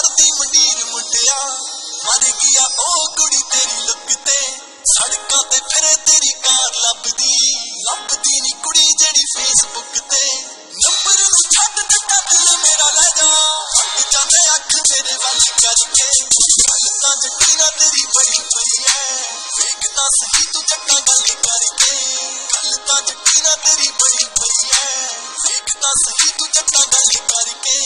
मारदी मंडीर मुंडिया मर गया ओ कुड़ी तेरी लुक ते सड़कां ते फिरे तेरी कार लभदी नी कुड़ी जेड़ी फेसबुक ते नंबर नूं छड्ड दित्ता दिल मेरा ले जा हट जांदे अख मेरे वल करके गल तां जट्टी ना तेरी बड़ी पई है वेख तां सही तू जट्टा गल करके गल तां जट्टी ना तेरी बड़ी पई है वेख तां सही तू जट्टा गल करके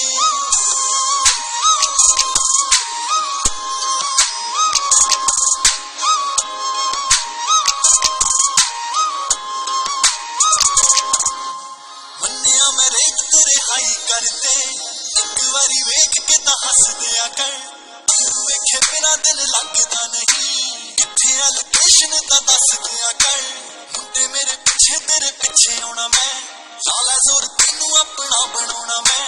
करते एक बारी वेख के तां हस दिया कर वेखे बिना दिल लगदा नहीं किथे आ लोकेशन तां दस दिया कर मुंडे मेरे पीछे तेरे पीछे आउणा मैं लाला जोर तेनू अपना बनाउणा मैं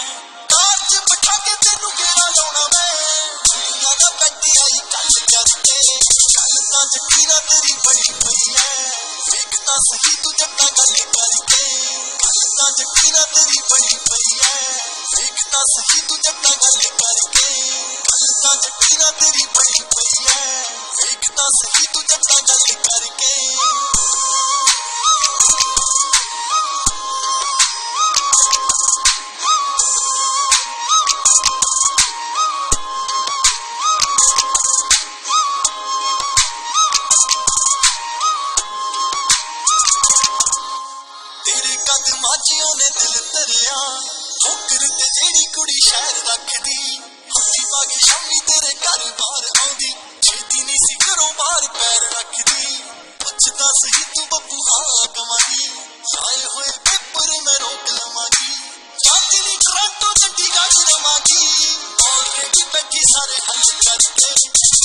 कार च बिठा के तेनू घेरा लाउणा मैं दुनिया दा बैठी आई गल करके गल तां जट्टी ना तेरी बड़ी पई है वेख तां सही तू जट्टा गल करके गल तां जट्टी ना तेरी बड़ी पई है वेख तां सही तू जट्टा गल करके गल तां जट्टी ना तेरी बड़ी पई है वेख तां सही तू जट्टा गल करके तेरे कदमां च ओने दिल धरिया ठोकर ते जेड़ी कुड़ी शहर रखदी हट्टी पा के शामी तेरे घर बाहर आउंदी छेती नहीं सी घरों बाहर पैर रखदी पुछदा सही तू बब्बू हाँ कमांदी आए होए पेपर मैं रोक लवांगी चाचली टोरंटो चंडीगढ़ रवांगी ऑलरेडी बैठी सारे हल करके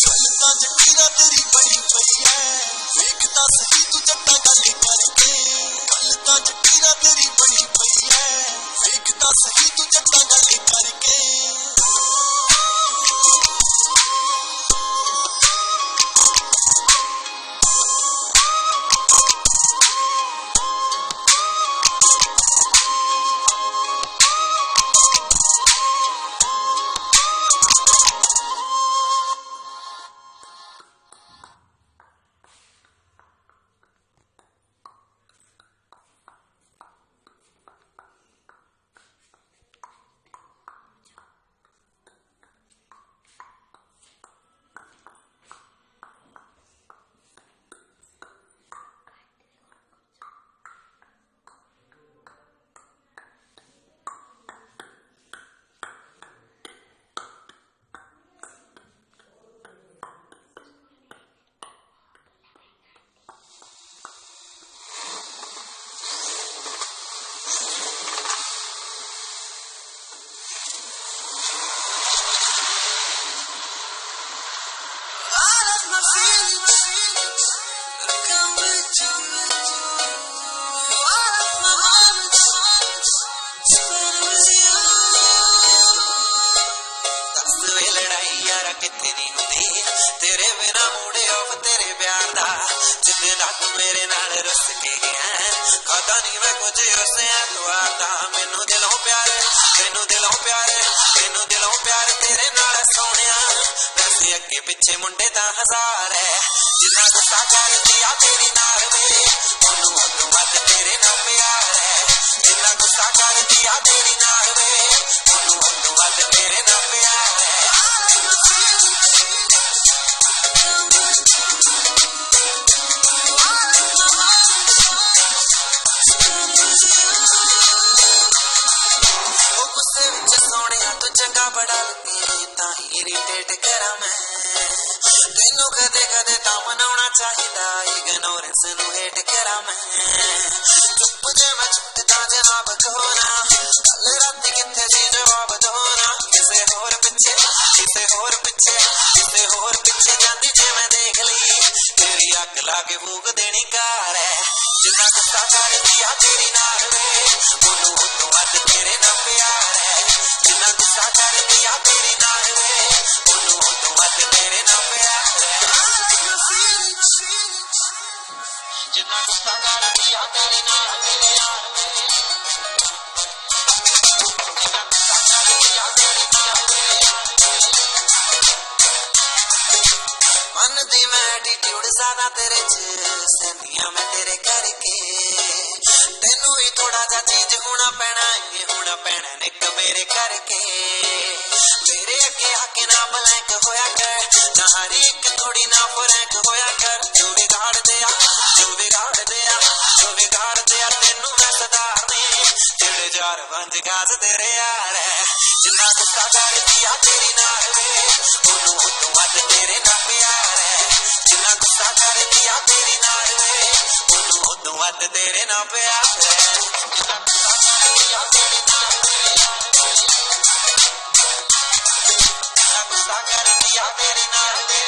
गल तां जट्टी ना तेरी बड़ी पई है वेख तां सही तू जट्टा गल करके गल तां जट्टी ना तेरी बड़ी पई है वेख तां सही तू जट्टा गल करके मेरे नाल रुस के गया खाता नहीं मैं कुछ उससे तू आता मैनू दिलों प्यार तेरे नाल सोहणिया वैसे अगे पिछे मुंडे दा हजार है जिन्ना गुस्सा कर दिया तेरी नाल वे ओनू ओनू वध तेरे नाल प्यार है जिन्ना गुस्सा कर दिया तेरी नाल वे ओनू ओनू वध तेरे नाल प्यार है चंगा बड़ा लगे ताही इरिटेट करा मैं तेनू कदे कदे तां मनाउणा चाहिदा इग्नोरेंस नू हेट करा मैं चुप जे मैं चुपता जवाब दो ना कल रात किथे सी जवाब दो ना किसे होर पिछे जांदी जे मैं देख ली तेरी अग लाके फूक देनी कार है जिन्ना गुस्सा कर दिया तेरी नाल वे ओनू ओनू वध तेरे नाल प्यार है जिन्ना गुस्सा कर दिया तेरी नाल वे ओनू ओनू वध तेरे नाल प्यार है जिन्ना गुस्सा कर दिया तेरी नाल वे जिन्ना गुस्सा कर दिया तेरी नाल वे दी मैं एटीट्यूड ज्यादा तेरे च सहनिया मैं तेरे करके तेनू ही थोड़ा जा चेंज होना पैना निक मेरे करके मेरे अगे आके ना ब्लैंक होया कर ना हर एक थोड़ी ना फ्रैंक होया कर जो बिगाड़ दिया तेनू मैं सुधारने जेड़े जार बंज गाज तेरे यार है जिन्ना गुस्सा कर दिया तेरी नाल वे ओनू उतों वध तेरे ना प्यार है जिन्ना गुस्सा कर दिया तेरी नाल वे ओनू उतों वध तेरे ना प्यार है जिन्ना गुस्सा कर दिया तेरी नाल वे जिन्ना गुस्सा कर दिया तेरी नाल वे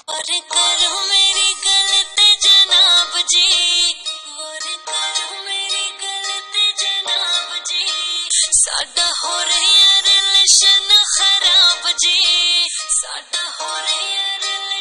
और करूं मैं